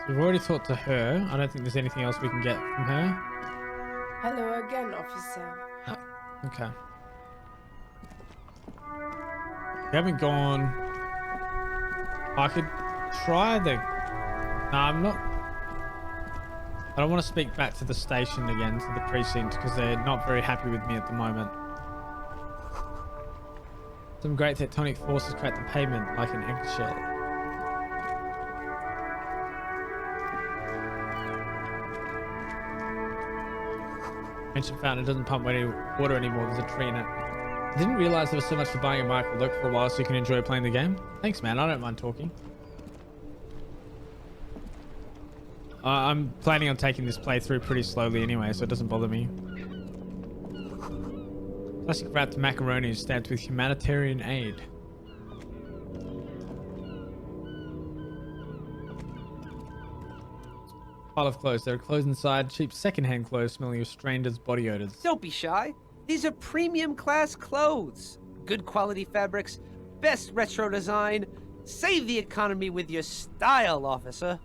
We've already talked to her. I don't think there's anything else we can get from her. Hello again, officer. Okay. We haven't gone. I could try the. No, I'm not. I don't want to speak back to the station again, to the precinct, because they're not very happy with me at the moment. Some great tectonic forces create the pavement like an eggshell. Ancient fountain doesn't pump any water anymore. There's a tree in it. I didn't realize there was so much for buying a mic. Look for a while so you can enjoy playing the game. Thanks, man. I don't mind talking. I'm planning on taking this playthrough pretty slowly anyway, so it doesn't bother me. Classic wrapped macaroni is stamped with humanitarian aid. Pile of clothes. There are clothes inside. Cheap secondhand clothes smelling of strangers' body odors. Don't be shy. These are premium class clothes. Good quality fabrics, best retro design. Save the economy with your style, officer.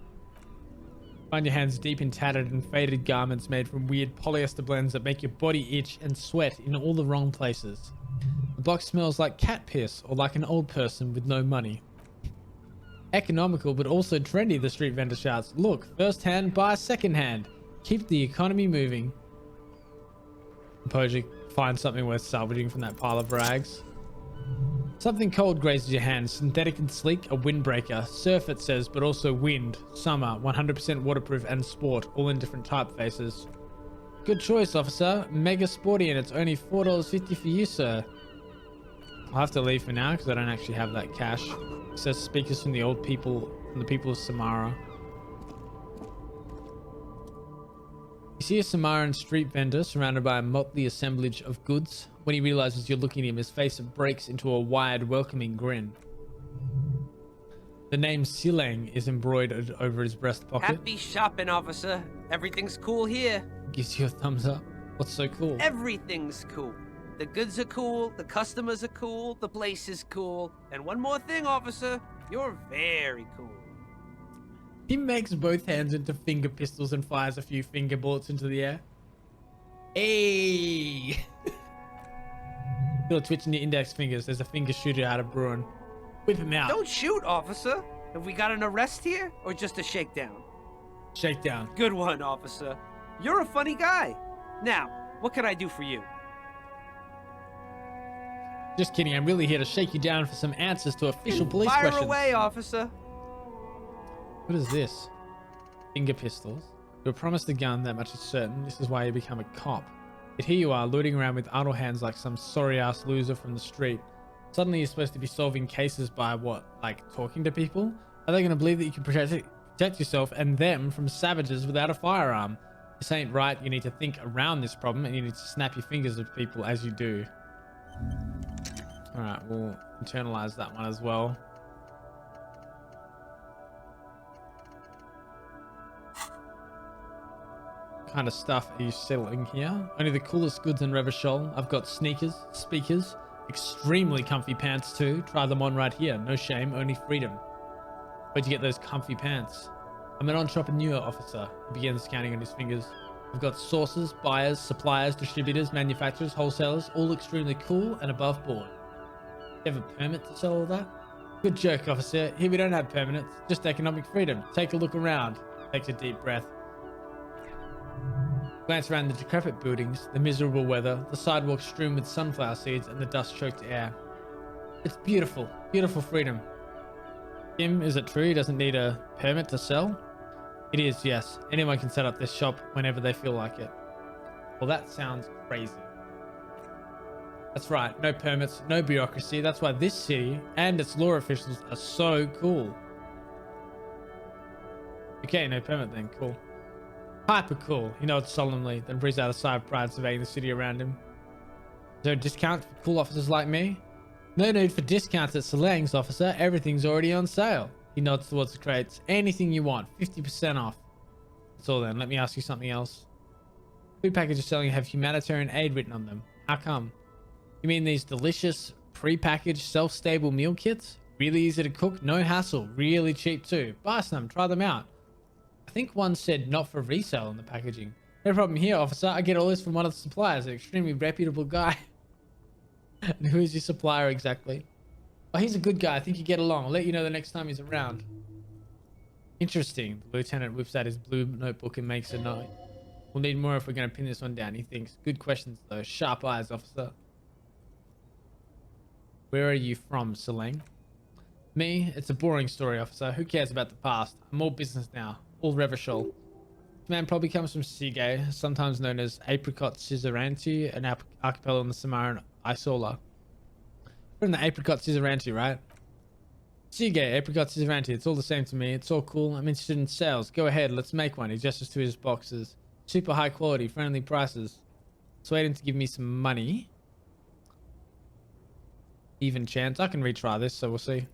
Find your hands deep in tattered and faded garments made from weird polyester blends that make your body itch and sweat in all the wrong places. The box smells like cat piss or like an old person with no money. Economical but also trendy, the street vendor shouts. Look, first hand, buy second hand. Keep the economy moving. Composure, find something worth salvaging from that pile of rags. Something cold grazes your hand, synthetic and sleek, a windbreaker. Surf, it says, but also wind, summer, 100% waterproof, and sport, all in different typefaces. Good choice, officer. Mega sporty, and it's only $4.50 for you, sir. I'll have to leave for now because I don't actually have that cash. It says speakers from the old people, from the people of Samara. You see a Samaran street vendor surrounded by a motley assemblage of goods. When he realizes you're looking at him, his face breaks into a wide, welcoming grin. The name Sileng is embroidered over his breast pocket. Happy shopping, officer. Everything's cool here. Gives you a thumbs up. What's so cool? Everything's cool. The goods are cool, the customers are cool, the place is cool. And one more thing, officer. You're very cool. He makes both hands into finger pistols and fires a few finger bullets into the air. Hey! Feel a twitch in your index fingers. There's a finger shooter out of Bruin. Whip him out. Don't shoot, officer. Have we got an arrest here or just a shakedown? Shakedown. Good one, officer. You're a funny guy. Now, what can I do for you? Just kidding. I'm really here to shake you down for some answers to official police Fire questions. away, officer. What is this? Finger pistols. You were promised a gun, that much is certain. This is why you become a cop. Yet here you are, looting around with idle hands like some sorry-ass loser from the street. Suddenly you're supposed to be solving cases by what? Like talking to people? Are they going to believe that you can protect yourself and them from savages without a firearm? This ain't right. You need to think around this problem and you need to snap your fingers at people as you do. Alright, we'll internalize that one as well. What kind of stuff are you selling here? Only the coolest goods in Revachol. I've got sneakers, speakers, extremely comfy pants too. Try them on right here. No shame, only freedom. Where'd you get those comfy pants? I'm an entrepreneur, officer. He begins counting on his fingers. I've got sources, buyers, suppliers, distributors, manufacturers, wholesalers, all extremely cool and above board. You have a permit to sell all that? Good joke, officer. Here we don't have permits, just economic freedom. Take a look around. Takes a deep breath. Glance around the decrepit buildings, the miserable weather, the sidewalks strewn with sunflower seeds, and the dust-choked air. It's beautiful, beautiful freedom. Kim, is it true he doesn't need a permit to sell? It is, yes. Anyone can set up this shop whenever they feel like it. Well, that sounds crazy. That's right, no permits, no bureaucracy. That's why this city and its law officials are so cool. Okay, no permit then, cool. Hyper cool, he nods solemnly, then breathes out a sigh of pride surveying the city around him. Is there a discount for cool officers like me? No need for discounts at Selang's, officer. Everything's already on sale. He nods towards the crates. Anything you want, 50% off. That's all then. Let me ask you something else. Food packages selling have humanitarian aid written on them. How come? You mean these delicious, pre-packaged, self-stable meal kits? Really easy to cook, no hassle, really cheap too. Buy some, try them out. I think one said not for resale on the packaging. No problem here, officer. I get all this from one of the suppliers, an extremely reputable guy. And who is your supplier exactly? Oh, he's a good guy. I think you get along. I'll let you know the next time he's around. Interesting. The lieutenant whips out his blue notebook and makes a note. We'll need more if we're going to pin this one down, he thinks. Good questions, though. Sharp eyes, officer. Where are you from, Selene? Me? It's a boring story, officer. Who cares about the past? I'm all business now. All Revachol. This man probably comes from Sige, sometimes known as Apricot Scissoranti, an archipelago on the Samaran Isola. From the Apricot Scissoranti, right? Sige, Apricot Scissoranti. It's all the same to me. It's all cool. I'm interested in sales. Go ahead. Let's make one. He gestures to his boxes. Super high quality, friendly prices. Just waiting to give me some money. Even chance. I can retry this, so we'll see.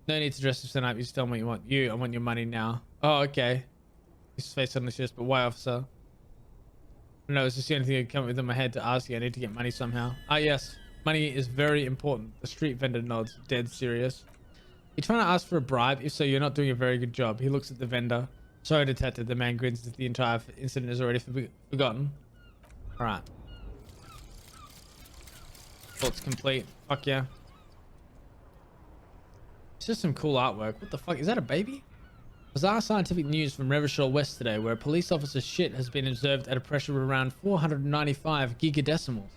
No need to dress this up. You just tell me what you want. I want your money now. Oh, okay. His face suddenly shifts, but why, officer? No, it's just the only thing that came within my head to ask you. I need to get money somehow. Ah, yes. Money is very important. The street vendor nods, dead serious. You trying to ask for a bribe? If so, you're not doing a very good job. He looks at the vendor. Sorry, detective. The man grins as if the entire incident is already forgotten. Alright. Thoughts complete. Fuck yeah. It's just some cool artwork. What the fuck? Is that a baby? Bizarre scientific news from Revachol West today, where a police officer's shit has been observed at a pressure of around 495 gigadecimals.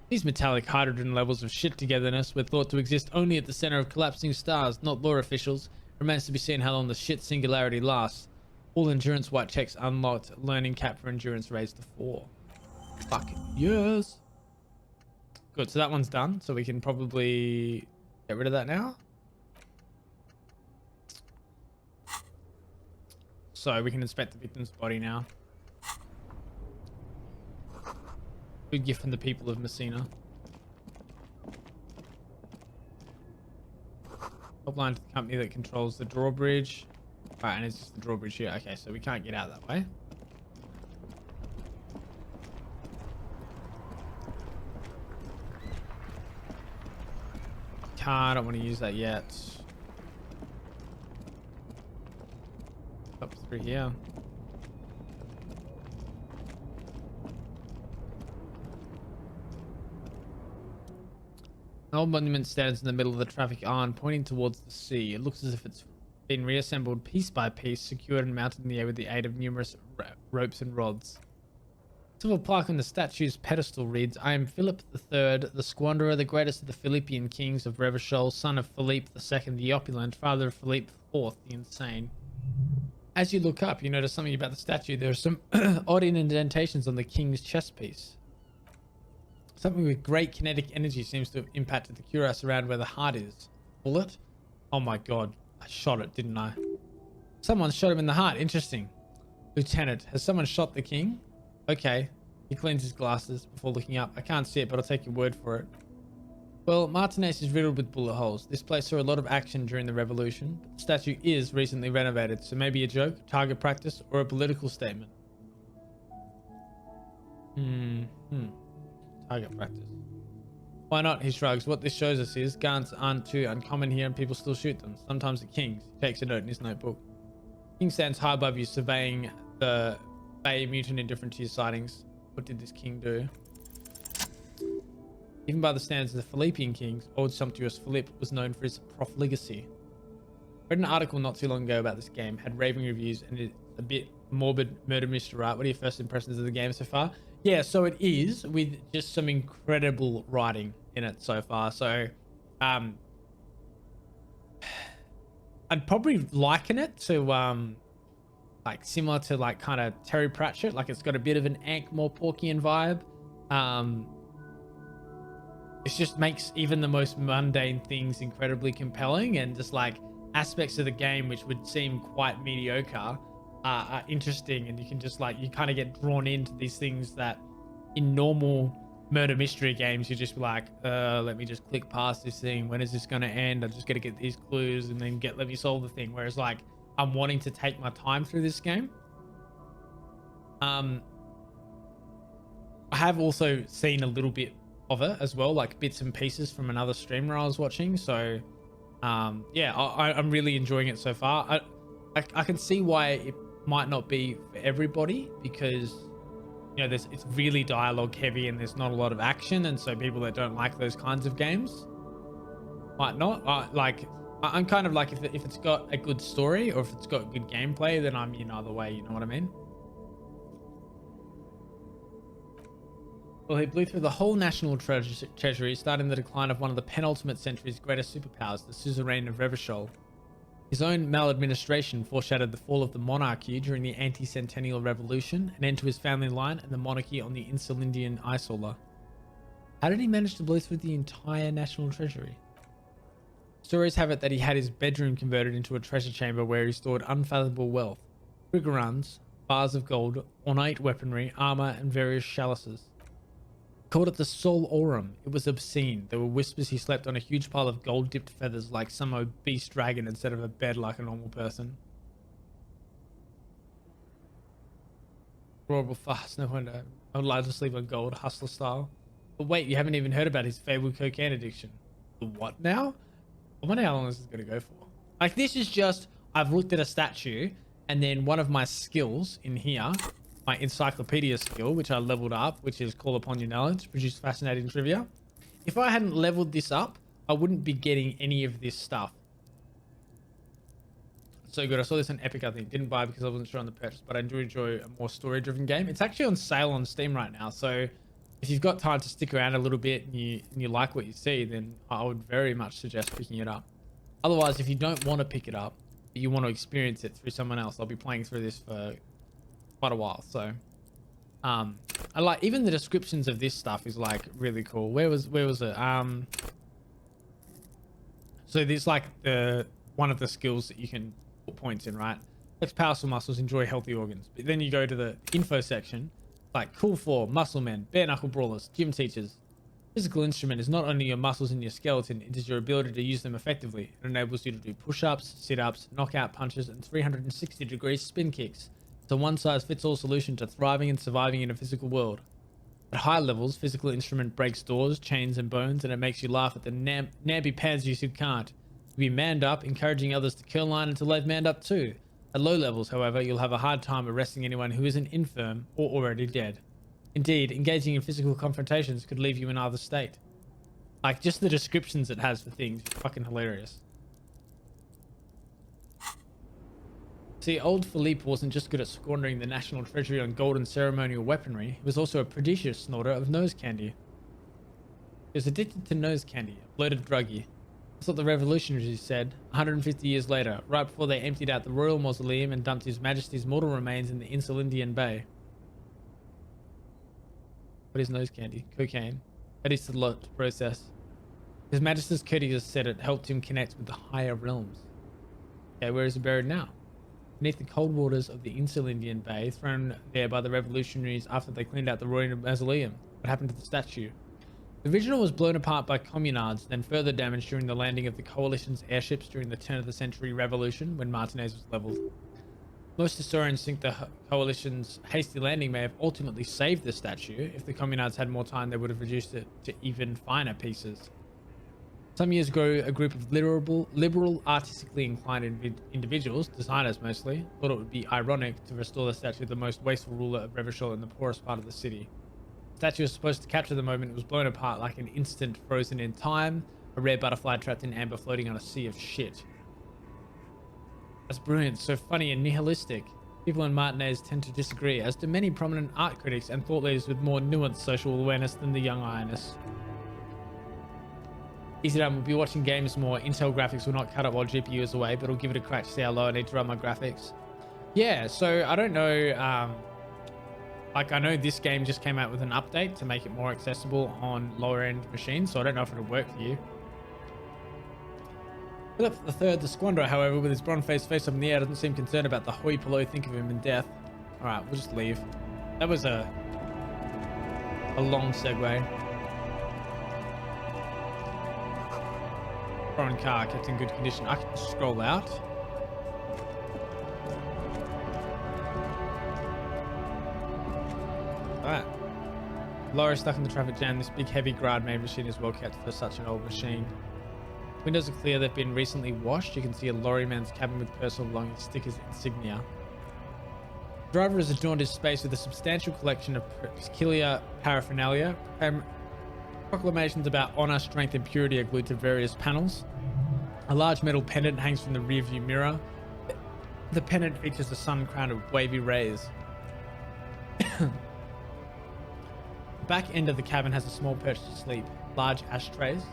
These metallic hydrogen levels of shit togetherness were thought to exist only at the center of collapsing stars, not law officials. Remains to be seen how long the shit singularity lasts. All endurance white checks unlocked. Learning cap for endurance raised to 4. Fucking yes. Good, so that one's done. So we can probably get rid of that now. So we can inspect the victim's body now. Good gift from the people of Messina. Helpline to the company that controls the drawbridge. Right, and it's just the drawbridge here. Okay, so we can't get out that way. I don't want to use that yet. Up through here. An old monument stands in the middle of the traffic island, pointing towards the sea. It looks as if it's been reassembled piece by piece, secured and mounted in the air with the aid of numerous ropes and rods. Silver plaque on the statue's pedestal reads, I am Philip III, the squanderer, the greatest of the Philippian kings of Revachol, son of Philippe II the opulent, father of Philippe IV the insane. As you look up, you notice something about the statue. There are some odd indentations on the king's chest piece. Something with great kinetic energy seems to have impacted the cuirass around where the heart is. Bullet? Oh my god. I shot it, didn't I? Someone shot him in the heart. Interesting. Lieutenant, has someone shot the king? Okay. He cleans his glasses before looking up. I can't see it, but I'll take your word for it. Well, Martinez is riddled with bullet holes. This place saw a lot of action during the revolution, but the statue is recently renovated, so maybe a joke, target practice, or a political statement. Target practice. Why not? He shrugs. What this shows us is guns aren't too uncommon here and people still shoot them. Sometimes the kings. He takes a note in his notebook. King stands high above you, surveying the bay, mutant indifferent to your sightings. What did this king do? Even by the standards of the Philippian kings, old sumptuous Philip was known for his profligacy. Read an article not too long ago about this game, had raving reviews, and it's a bit morbid murder mystery, right? What are your first impressions of the game so far? Yeah, so it is, with just some incredible writing in it so far. So, I'd probably liken it to, like similar to like kind of Terry Pratchett. Like it's got a bit of an Ankh-Morporkian vibe. It just makes even the most mundane things incredibly compelling, and just like aspects of the game which would seem quite mediocre are interesting, and you can just like, you kind of get drawn into these things that in normal murder mystery games you just be like, let me just click past this thing, when is this going to end, I'm just going to get these clues and then let me solve the thing. Whereas like I'm wanting to take my time through this game. I have also seen a little bit of it as well, like bits and pieces from another streamer I was watching, so Yeah, I'm really enjoying it so far. I can see why it might not be for everybody, because it's really dialogue heavy and there's not a lot of action, and so people that don't like those kinds of games might not. I'm kind of like, if it's got a good story or if it's got good gameplay, then I'm in either way. You know what I mean? Well, he blew through the whole national treasury, starting the decline of one of the penultimate century's greatest superpowers, the suzerain of Revachol. His own maladministration foreshadowed the fall of the monarchy during the anti-centennial revolution, an end to his family line, and the monarchy on the Insulindian Isola. How did he manage to blow through the entire national treasury? Stories have it that he had his bedroom converted into a treasure chamber where he stored unfathomable wealth, figurines, bars of gold, ornate weaponry, armor, and various chalices. Called it the Sol Aurum. It was obscene. There were whispers he slept on a huge pile of gold-dipped feathers like some obese dragon instead of a bed like a normal person. Horrible fast, no wonder. I would like to sleep on gold, hustler style. But wait, you haven't even heard about his fabled cocaine addiction. The what now? I wonder how long this is going to go for. Like, this is just, I've looked at a statue, and then one of my skills in here, my encyclopedia skill, which I leveled up, which is call upon your knowledge, produce fascinating trivia. If I hadn't leveled this up, I wouldn't be getting any of this stuff. So good. I saw this on Epic, I think. Didn't buy because I wasn't sure on the purchase, but I do enjoy a more story-driven game. It's actually on sale on Steam right now, so if you've got time to stick around a little bit and you like what you see, then I would very much suggest picking it up. Otherwise, if you don't want to pick it up, but you want to experience it through someone else, I'll be playing through this for quite a while. So I like, even the descriptions of this stuff is like really cool. Where was it? So there's like one of the skills that you can put points in, right? Flex powerful muscles, enjoy healthy organs. But then you go to the info section, like cool for muscle men, bare knuckle brawlers, gym teachers. Physical instrument is not only your muscles and your skeleton, it is your ability to use them effectively. It enables you to do push-ups, sit-ups, knockout punches, and 360-degree spin kicks. It's a one-size-fits-all solution to thriving and surviving in a physical world. At high levels, physical instrument breaks doors, chains, and bones, and it makes you laugh at the namby-pants who can't. You'll be manned up, encouraging others to kill line until they've manned up too. At low levels, however, you'll have a hard time arresting anyone who isn't infirm or already dead. Indeed, engaging in physical confrontations could leave you in either state. Like, just the descriptions it has for things is fucking hilarious. See, old Philippe wasn't just good at squandering the national treasury on gold and ceremonial weaponry, he was also a prodigious snorter of nose candy. He was addicted to nose candy, a bloated druggie. That's what the revolutionaries said 150 years later, right before they emptied out the royal mausoleum and dumped His Majesty's mortal remains in the Insulindian Bay. What is nose candy? Cocaine. That is a lot to process. His Majesty's courtiers said it helped him connect with the higher realms. Okay, where is he buried now? Beneath the cold waters of the Insulindian Bay, thrown there by the revolutionaries after they cleaned out the royal mausoleum. What happened to the statue? The original was blown apart by communards, then further damaged during the landing of the coalition's airships during the turn of the century revolution when Martinez was leveled. Most historians think the coalition's hasty landing may have ultimately saved the statue. If the communards had more time, they would have reduced it to even finer pieces. Some years ago, a group of liberal artistically inclined individuals, designers mostly, thought it would be ironic to restore the statue of the most wasteful ruler of Revachol in the poorest part of the city. The statue was supposed to capture the moment it was blown apart like an instant frozen in time, a rare butterfly trapped in amber floating on a sea of shit. That's brilliant, so funny and nihilistic. People in Martinez tend to disagree, as do many prominent art critics and thought leaders with more nuanced social awareness than the young Ionus. Easy done, we'll be watching games more. Intel graphics will not cut it while GPU is away, but I'll give it a crack to see how low I need to run my graphics. Yeah, so I don't know, like I know this game just came out with an update to make it more accessible on lower end machines, so I don't know if it'll work for you. Philip III, the Squanderer, however, with his bronze-faced face up in the air, doesn't seem concerned about the hoi polloi think of him in death. Alright, we'll just leave. That was a long segue. Foreign car kept in good condition. I can scroll out. Alright. Lorry stuck in the traffic jam. This big heavy grad made machine is well kept for such an old machine. Windows are clear. They've been recently washed. You can see a lorryman's cabin with personal belongings, stickers, insignia. The driver has adorned his space with a substantial collection of peculiar paraphernalia. Proclamations about honor, strength, and purity are glued to various panels. A large metal pendant hangs from the rearview mirror. The pendant features a sun crown of wavy rays. The back end of the cabin has a small perch to sleep, large ashtrays.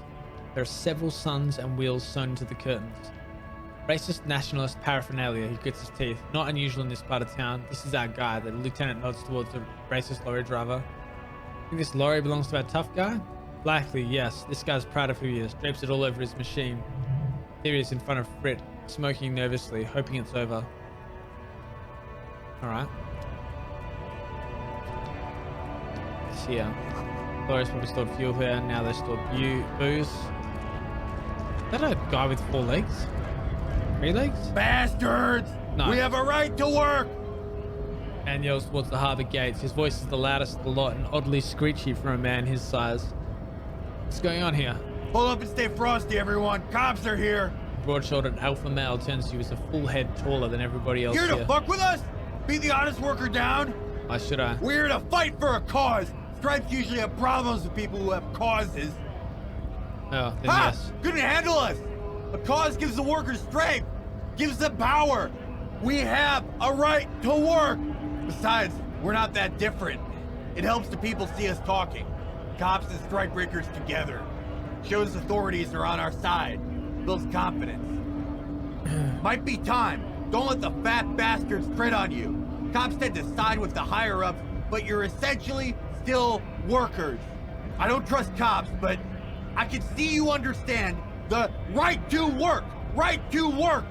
There are several suns and wheels sewn into the curtains. Racist nationalist paraphernalia, he grits his teeth. Not unusual in this part of town. This is our guy. The lieutenant nods towards the racist lorry driver. Think this lorry belongs to our tough guy? Likely, yes. This guy's proud of who he is. Drapes it all over his machine. Here he is in front of Frit, smoking nervously, hoping it's over. Alright. It's here. Lorry's probably stored fuel here. Now they store booze. Is that a guy with 4 legs? 3 legs? Bastards! No. We have a right to work! Man yells towards the harbour gates. His voice is the loudest of the lot and oddly screechy for a man his size. What's going on here? Pull up and stay frosty, everyone. Cops are here. Broad-shouldered alpha male turns to you as a full head taller than everybody else Here here. to fuck with us? Beat the honest worker down? Why should I? We're here to fight for a cause. Stripes usually have problems with people who have causes. Oh, then Ha! yes. Couldn't handle us. A cause gives the workers strength, gives them power. We have a right to work. Besides, we're not that different. It helps the people see us talking. Cops and strike breakers together. Shows authorities are on our side. Builds confidence. Might be time. Don't let the fat bastards tread on you. Cops tend to side with the higher-ups, but you're essentially still workers. I don't trust cops, but I can see you understand the right to work. Right to work.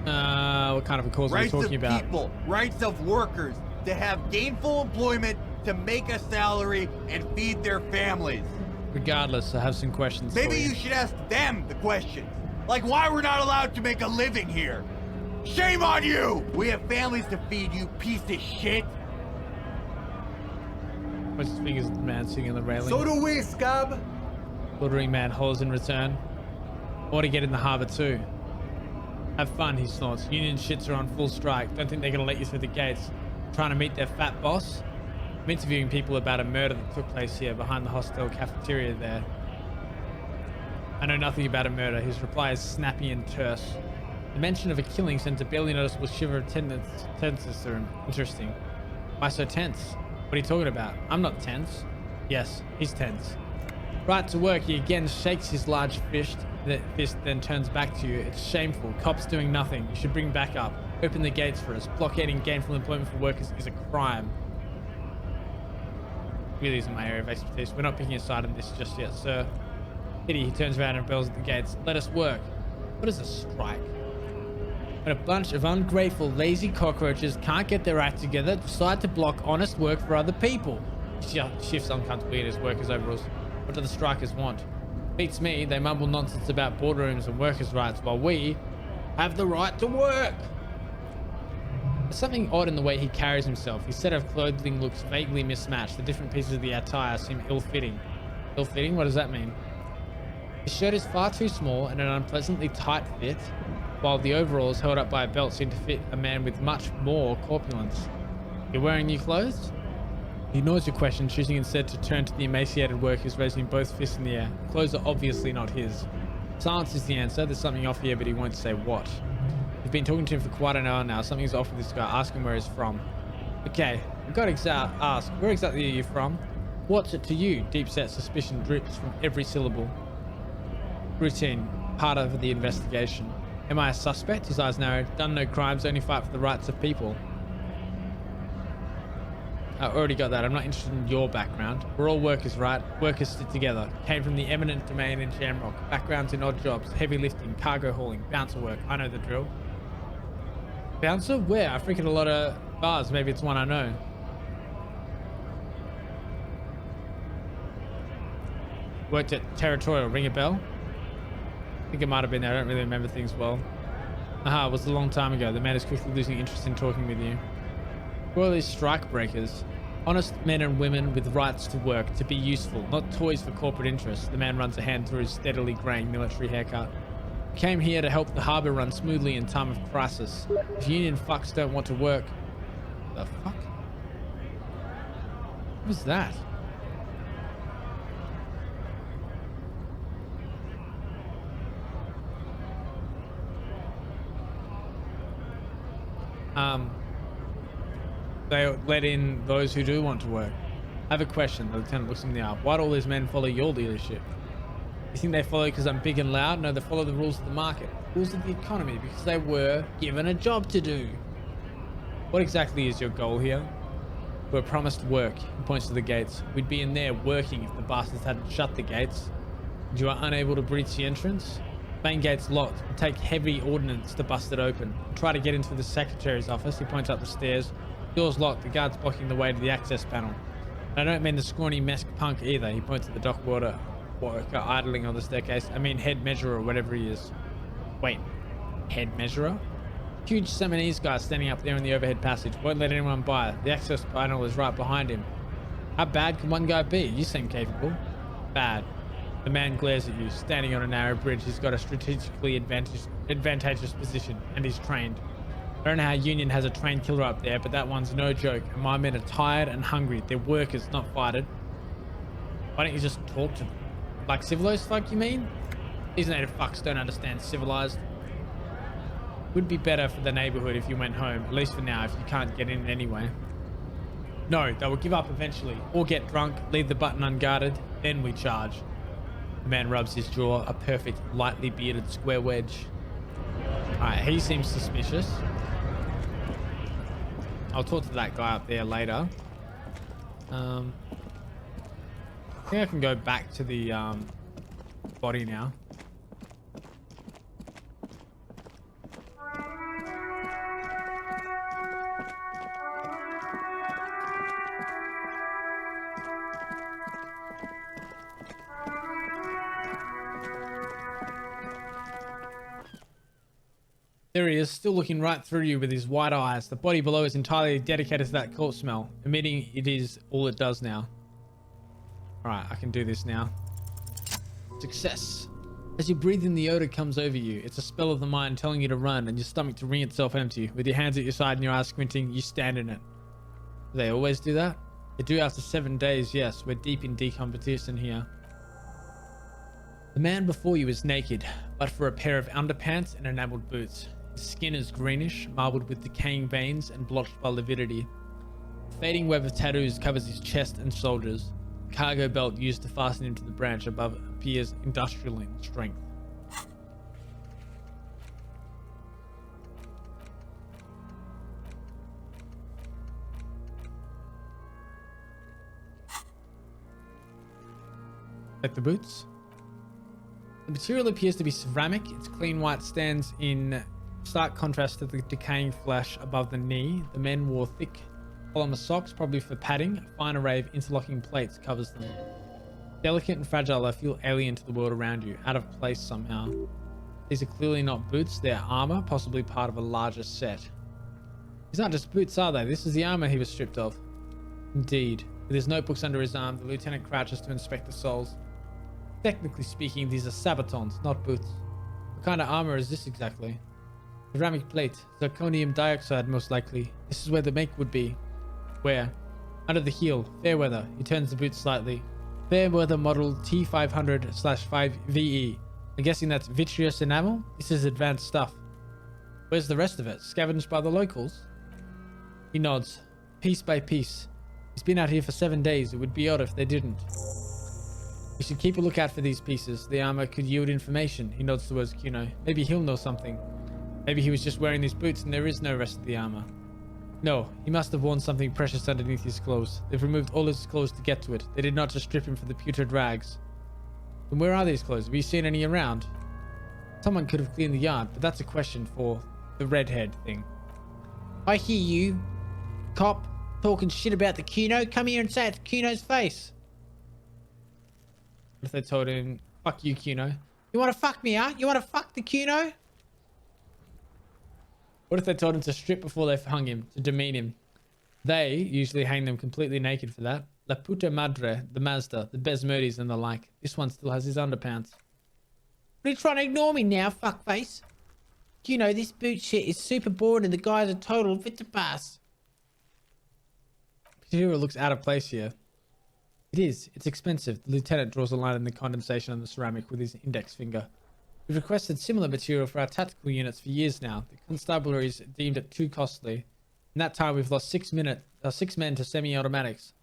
What kind of a cause are we Rights of talking about? people, rights of workers to have gainful employment, to make a salary and feed their families. Regardless, I have some questions for Maybe you. you should ask them the questions. Like why we're not allowed to make a living here. Shame on you! We have families to feed, you piece of shit. Puts his fingers at the man sitting on the railing. So do we, scab. Ordering man hollers in return. I want to get in the harbour too. Have fun, he snorts. Union shits are on full strike. Don't think they're going to let you through the gates. Trying to meet their fat boss. I'm interviewing people about a murder that took place here behind the hostel cafeteria there. I know nothing about a murder. His reply is snappy and terse. The mention of a killing sends a barely noticeable shiver of tenseness through him. Interesting. Why so tense? What are you talking about? I'm not tense. Yes, he's tense. Right to work, he again shakes his large fist, then turns back to you. It's shameful. Cops doing nothing. You should bring backup. Open the gates for us. Blockading gainful employment for workers is a crime. Really isn't my area of expertise. We're not picking a side on this just yet, sir. Pity, he turns around and bells at the gates. Let us work. What is a strike? When a bunch of ungrateful, lazy cockroaches can't get their act together, decide to block honest work for other people. He shifts uncomfortably in his workers' overalls. What do the strikers want? Beats me, they mumble nonsense about boardrooms and workers' rights, while we have the right to work. There's something odd in the way he carries himself. His set of clothing looks vaguely mismatched. The different pieces of the attire seem ill-fitting. Ill-fitting? What does that mean? His shirt is far too small and an unpleasantly tight fit, while the overalls held up by a belt seem to fit a man with much more corpulence. You're wearing new clothes? He ignores your question, choosing instead to turn to the emaciated workers, raising both fists in the air. Clothes are obviously not his. Silence is the answer. There's something off here, but he won't say what. You've been talking to him for quite an hour now. Something's off with this guy. Ask him where he's from. Okay, I've got to ask, where exactly are you from? What's it to you? Deep-set suspicion drips from every syllable. Routine, part of the investigation. Am I a suspect? His eyes narrowed. Done no crimes, only fight for the rights of people. I already got that. I'm not interested in your background. We're all workers, right? Workers stick together. Came from the eminent domain in Jamrock. Backgrounds in odd jobs, heavy lifting, cargo hauling, bouncer work. I know the drill. Bouncer? Where? I freaking a lot of bars. Maybe it's one I know. Worked at Territorial. Ring a bell? I think it might have been there. I don't really remember things well. Aha, it was a long time ago. The man is quickly losing interest in talking with you. Who are these strike breakers? Honest men and women with rights to work, to be useful, not toys for corporate interests. The man runs a hand through his steadily graying military haircut. Came here to help the harbor run smoothly in time of crisis. If union fucks don't want to work... The fuck? What was that? They let in those who do want to work. I have a question. The lieutenant looks him in the eye. Why do all these men follow your leadership? You think they follow because I'm big and loud? No, they follow the rules of the market, rules of the economy, because they were given a job to do. What exactly is your goal here? We're promised work. He points to the gates. We'd be in there working if the bastards hadn't shut the gates. And you are unable to breach the entrance? Main gate's locked. It'll take heavy ordnance to bust it open. Try to get into the secretary's office. He points up the stairs. Door's locked. The guard's blocking the way to the access panel. And I don't mean the scrawny mask punk either. He points at the dock worker idling on the staircase. I mean head measurer, whatever he is. Wait, head measurer? Huge Siamese guy standing up there in the overhead passage. Won't let anyone by. The access panel is right behind him. How bad can one guy be? You seem capable. Bad. The man glares at you. Standing on a narrow bridge, he's got a strategically advantageous position, and he's trained. I don't know how Union has a trained killer up there, but that one's no joke. And my men are tired and hungry. They're workers, not fighters. Why don't you just talk to them? Like civilized fuck, you mean? These native fucks don't understand civilized. Would be better for the neighborhood if you went home, at least for now, if you can't get in anyway. No, they will give up eventually, or get drunk, leave the button unguarded, then we charge. The man rubs his jaw, a perfect, lightly bearded square wedge. Alright, he seems suspicious. I'll talk to that guy up there later. I think I can go back to the body now. There he is, still looking right through you with his wide eyes. The body below is entirely dedicated to that corpse smell, emitting it is all it does now. Alright, I can do this now. Success. As you breathe in, the odor comes over you. It's a spell of the mind telling you to run and your stomach to wring itself empty. With your hands at your side and your eyes squinting, you stand in it. Do they always do that? They do after 7 days, yes. We're deep in decomposition here. The man before you is naked, but for a pair of underpants and enameled boots. His skin is greenish, marbled with decaying veins and blotched by lividity. A fading web of tattoos covers his chest and shoulders. The cargo belt used to fasten him to the branch above appears industrial in strength. Like the boots? The material appears to be ceramic. Its clean white stands in stark contrast to the decaying flesh above the knee. The men wore thick polymer socks, probably for padding. A fine array of interlocking plates covers them. Delicate and fragile, they feel alien to the world around you, out of place somehow. These are clearly not boots, they're armor, possibly part of a larger set. These aren't just boots, are they? This is the armor he was stripped of. Indeed. With his notebooks under his arm, the lieutenant crouches to inspect the soles. Technically speaking, these are sabatons, not boots. What kind of armor is this exactly? Ceramic plate, zirconium dioxide most likely. This is where the make would be. Where? Under the heel, Fairweather. He turns the boot slightly. Fairweather model T500/5VE. I'm guessing that's vitreous enamel? This is advanced stuff. Where's the rest of it? Scavenged by the locals? He nods. Piece by piece. He's been out here for 7 days. It would be odd if they didn't. We should keep a lookout for these pieces. The armor could yield information. He nods towards Kuno. Maybe he'll know something. Maybe he was just wearing these boots and there is no rest of the armor. No, he must have worn something precious underneath his clothes. They've removed all his clothes to get to it. They did not just strip him for the putrid rags. And where are these clothes? Have you seen any around? Someone could have cleaned the yard, but that's a question for the redhead thing. I hear you, cop, talking shit about the Kuno. Come here and say it to Kuno's face. What if they told him, fuck you, Kuno? You want to fuck me, huh? You want to fuck the Kuno? What if they told him to strip before they hung him, to demean him? They usually hang them completely naked for that. La puta madre, the Mazda, the Besmerdis and the like. This one still has his underpants. Are you trying to ignore me now, fuckface? You know, this boot shit is super boring and the guy's a total vitapass. Material looks out of place here. It is. It's expensive. The lieutenant draws a line in the condensation on the ceramic with his index finger. We've requested similar material for our tactical units for years now. The constabularies deemed it too costly. In that time, we've lost 6 men to semi-automatics.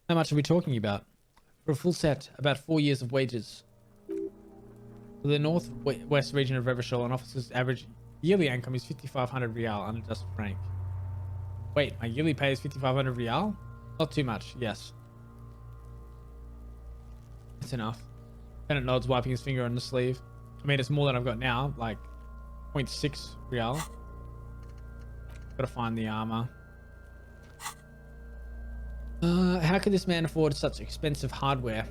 How much are we talking about? For a full set, about 4 years of wages. For the northwest region of Revachol, an officer's average yearly income is 5,500 rial unadjusted franc. Wait, my yearly pay is 5,500 rial? Not too much, yes. That's enough. Lieutenant nods, wiping his finger on the sleeve. I mean, it's more than I've got now, like 0.6 rial. Gotta find the armor. How could this man afford such expensive hardware?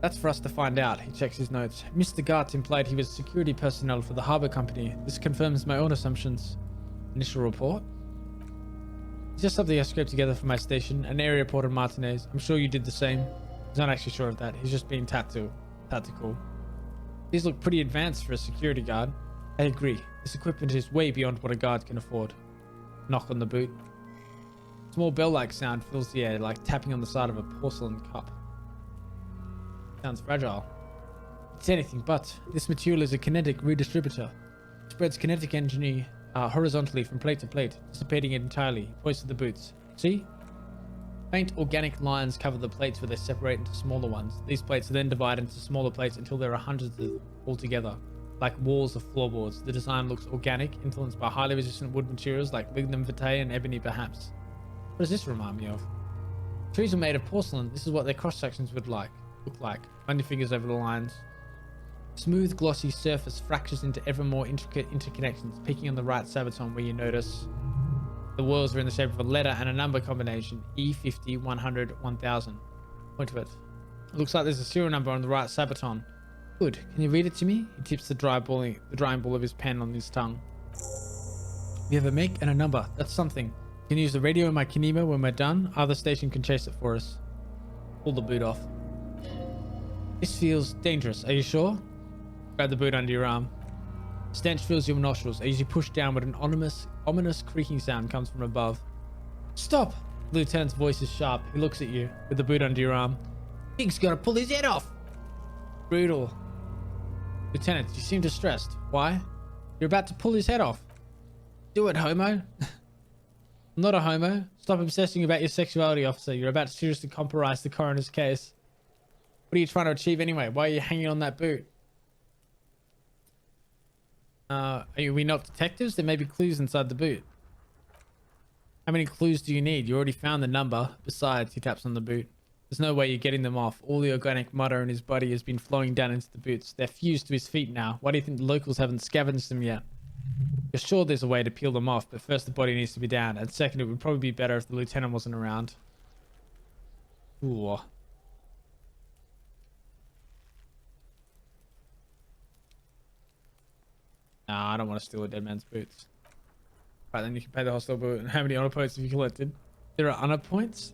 That's for us to find out. He checks his notes. Mr. Gart implied he was security personnel for the harbor company. This confirms my own assumptions. Initial report? It's just something I scraped together for my station. An area report on Martinez. I'm sure you did the same. He's not actually sure of that. He's just being tactical. These look pretty advanced for a security guard. I agree. This equipment is way beyond what a guard can afford. Knock on the boot. Small bell-like sound fills the air, like tapping on the side of a porcelain cup. Sounds fragile. It's anything but. This material is a kinetic redistributor. It spreads kinetic energy horizontally from plate to plate, dissipating it entirely. He points to the boots. See? Faint organic lines cover the plates where they separate into smaller ones. These plates are then divided into smaller plates until there are hundreds of them all together, like walls of floorboards. The design looks organic, influenced by highly resistant wood materials like lignum vitae and ebony perhaps. What does this remind me of? Trees are made of porcelain. This is what their cross-sections would look like. Run your fingers over the lines. Smooth, glossy surface fractures into ever more intricate interconnections, peaking on the right sabaton where you notice the whorls are in the shape of a letter and a number combination, E50, 100, 1000. Point to it. It looks like there's a serial number on the right sabaton. Good. Can you read it to me? He tips the drying ball of his pen on his tongue. We have a make and a number. That's something. You can use the radio in my Kinema when we're done. Either station can chase it for us. Pull the boot off. This feels dangerous. Are you sure? Grab the boot under your arm. Stench fills your nostrils as you push downward. An ominous creaking sound comes from above. Stop! The lieutenant's voice is sharp. He looks at you with the boot under your arm. Pig's gotta pull his head off! Brutal. Lieutenant, you seem distressed. Why? You're about to pull his head off. Do it, homo. I'm not a homo. Stop obsessing about your sexuality, officer. You're about to seriously compromise the coroner's case. What are you trying to achieve anyway? Why are you hanging on that boot? Are we not detectives? There may be clues inside the boot. How many clues do you need? You already found the number. Besides, he taps on the boot. There's no way you're getting them off. All the organic matter in his body has been flowing down into the boots. They're fused to his feet now. Why do you think the locals haven't scavenged them yet? You're sure there's a way to peel them off, but first the body needs to be down. And second, it would probably be better if the lieutenant wasn't around. Ooh. Nah, I don't want to steal a dead man's boots. Right, then you can pay the hostel boot. And how many honor points have you collected? There are honor points?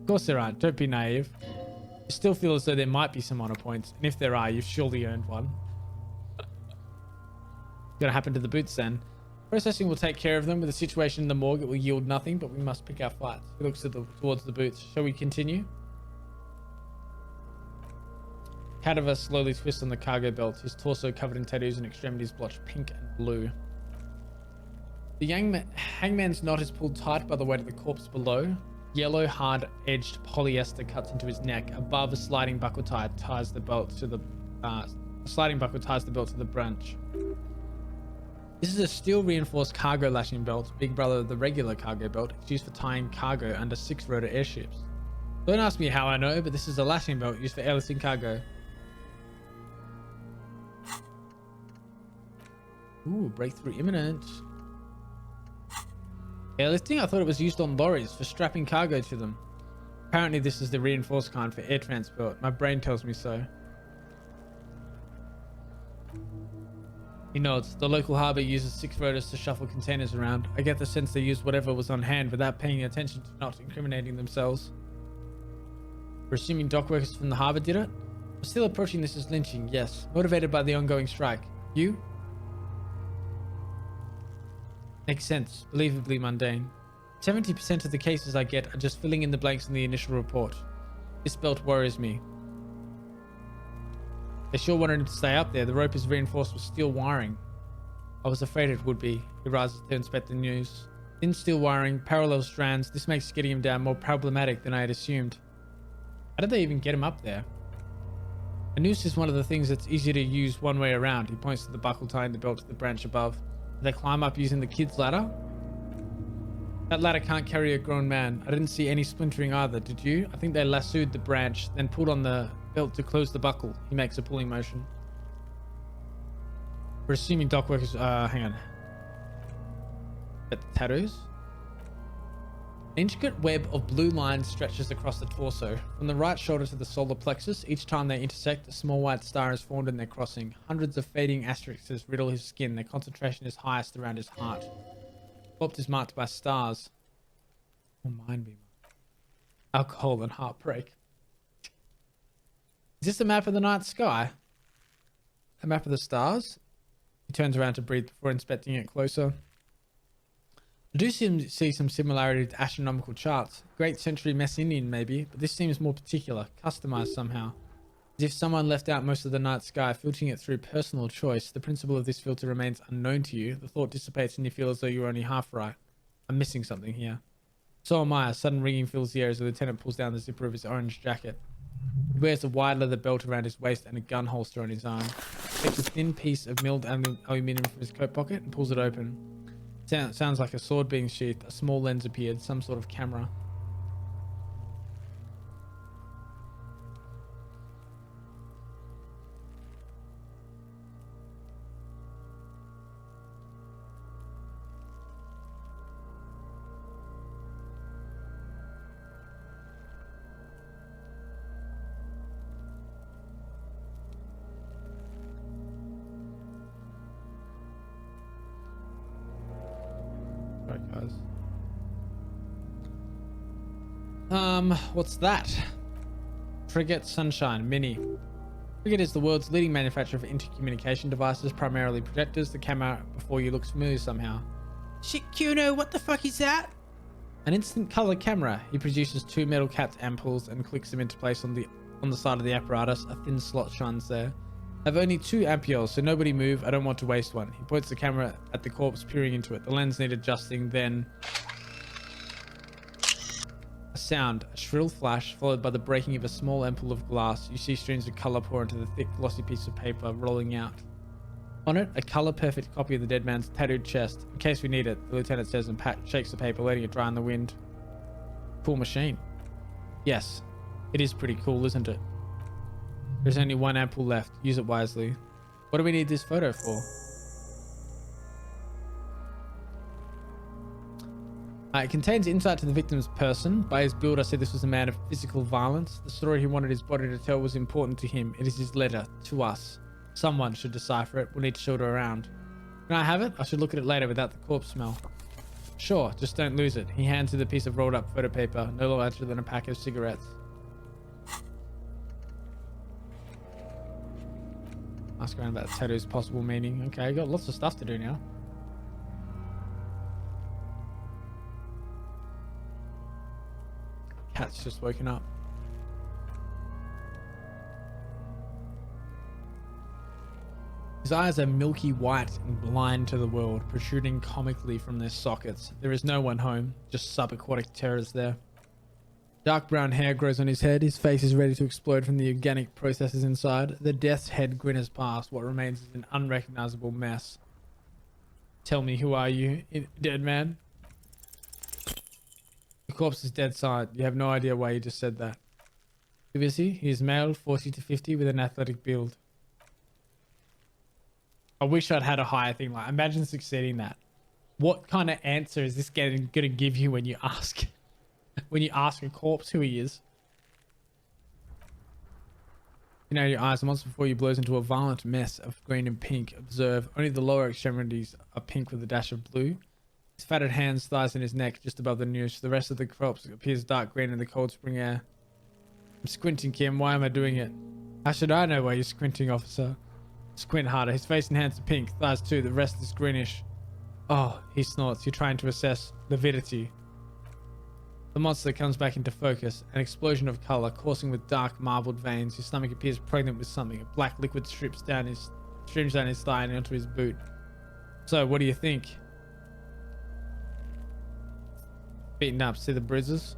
Of course there aren't. Don't be naive. You still feel as though there might be some honor points. And if there are, you've surely earned one. Gonna happen to the boots then. Processing will take care of them. With the situation in the morgue, it will yield nothing, but we must pick our fights. He looks towards the boots. Shall we continue? Cadaver slowly twists on the cargo belt, his torso covered in tattoos and extremities blotched pink and blue. The hangman's knot is pulled tight by the weight of the corpse below. Yellow, hard-edged polyester cuts into his neck. Above, a sliding buckle ties the belt to the branch. This is a steel-reinforced cargo lashing belt, big brother of the regular cargo belt. It's used for tying cargo under 6-rotor airships. Don't ask me how I know, but this is a lashing belt used for airlifting cargo. Ooh, breakthrough imminent. Airlifting? I thought it was used on lorries for strapping cargo to them. Apparently this is the reinforced kind for air transport. My brain tells me so. He nods. The local harbor uses 6 rotors to shuffle containers around. I get the sense they used whatever was on hand without paying attention to not incriminating themselves. We're assuming dock workers from the harbor did it? We're still approaching this as lynching, yes. Motivated by the ongoing strike. You? Makes sense. Believably mundane. 70% of the cases I get are just filling in the blanks in the initial report. This belt worries me. They sure wanted him to stay up there. The rope is reinforced with steel wiring. I was afraid it would be. He rises to inspect the news. Thin steel wiring, parallel strands. This makes getting him down more problematic than I had assumed. How did they even get him up there? A noose is one of the things that's easier to use one way around. He points to the buckle tying the belt to the branch above. Did they climb up using the kid's ladder? That ladder can't carry a grown man. I didn't see any splintering either, did you? I think they lassoed the branch, then pulled on the belt to close the buckle. He makes a pulling motion. We're assuming dock workers... hang on. Get the tattoos. An intricate web of blue lines stretches across the torso. From the right shoulder to the solar plexus, each time they intersect, a small white star is formed in their crossing. Hundreds of fading asterisks riddle his skin. Their concentration is highest around his heart. Corpse is marked by stars. Or mine be marked. Alcohol and heartbreak. Is this a map of the night sky? A map of the stars? He turns around to breathe before inspecting it closer. I do see some similarity to astronomical charts. Great century Messinian maybe, but this seems more particular, customized somehow. As if someone left out most of the night sky, filtering it through personal choice. The principle of this filter remains unknown to you. The thought dissipates and you feel as though you're only half right. I'm missing something here. So am I. A sudden ringing fills the air as the lieutenant pulls down the zipper of his orange jacket. He wears a wide leather belt around his waist and a gun holster on his arm. He takes a thin piece of milled aluminium from his coat pocket and pulls it open. Sounds like a sword being sheathed. A small lens appeared, some sort of camera. Right, guys. What's that? Frigate Sunshine Mini. Frigate is the world's leading manufacturer of intercommunication devices, primarily projectors. The camera before you looks familiar somehow. Shit, Kuno, what the fuck is that? An instant color camera. He produces 2 metal capped ampoules and clicks them into place on the side of the apparatus. A thin slot shines there. I have only 2 ampoules, so nobody move. I don't want to waste one. He points the camera at the corpse, peering into it. The lens needs adjusting, then a sound, a shrill flash, followed by the breaking of a small ampoule of glass. You see streams of color pour into the thick, glossy piece of paper, rolling out. On it, a color-perfect copy of the dead man's tattooed chest. In case we need it, the lieutenant says and shakes the paper, letting it dry in the wind. Cool machine. Yes, it is pretty cool, isn't it? There's only 1 ampoule left. Use it wisely. What do we need this photo for? It contains insight to the victim's person. By his build, I said this was a man of physical violence. The story he wanted his body to tell was important to him. It is his letter to us. Someone should decipher it. We'll need to show it around. Can I have it? I should look at it later without the corpse smell. Sure, just don't lose it. He hands you the piece of rolled up photo paper, no larger than a pack of cigarettes. Ask around about the tattoo's possible meaning. Okay, I got lots of stuff to do now. Cat's just woken up. His eyes are milky white and blind to the world, protruding comically from their sockets. There is no one home, just subaquatic terrors there. Dark brown hair grows on his head. His face is ready to explode from the organic processes inside. The death's head grin has passed. What remains is an unrecognizable mess. Tell me, who are you, dead man? The corpse is dead silent. You have no idea why you just said that. Who is he? He is male, 40 to 50, with an athletic build. I wish I'd had a higher thing. Like, imagine succeeding that. What kind of answer is this going to give you when you ask a corpse who he is? You know, your eyes, the monster before you blows into a violent mess of green and pink. Observe, only the lower extremities are pink with a dash of blue. His fatted hands, thighs, and his neck just above the noose. The rest of the corpse appears dark green in the cold spring air. I'm squinting, Kim. Why am I doing it? How should I know why you're squinting, officer? Squint harder. His face and hands are pink. Thighs too. The rest is greenish. Oh, he snorts. You're trying to assess lividity. The monster comes back into focus. An explosion of color, coursing with dark marbled veins. His stomach appears pregnant with something. A black liquid streams down his thigh and onto his boot. So, what do you think? Beaten up. See the bruises?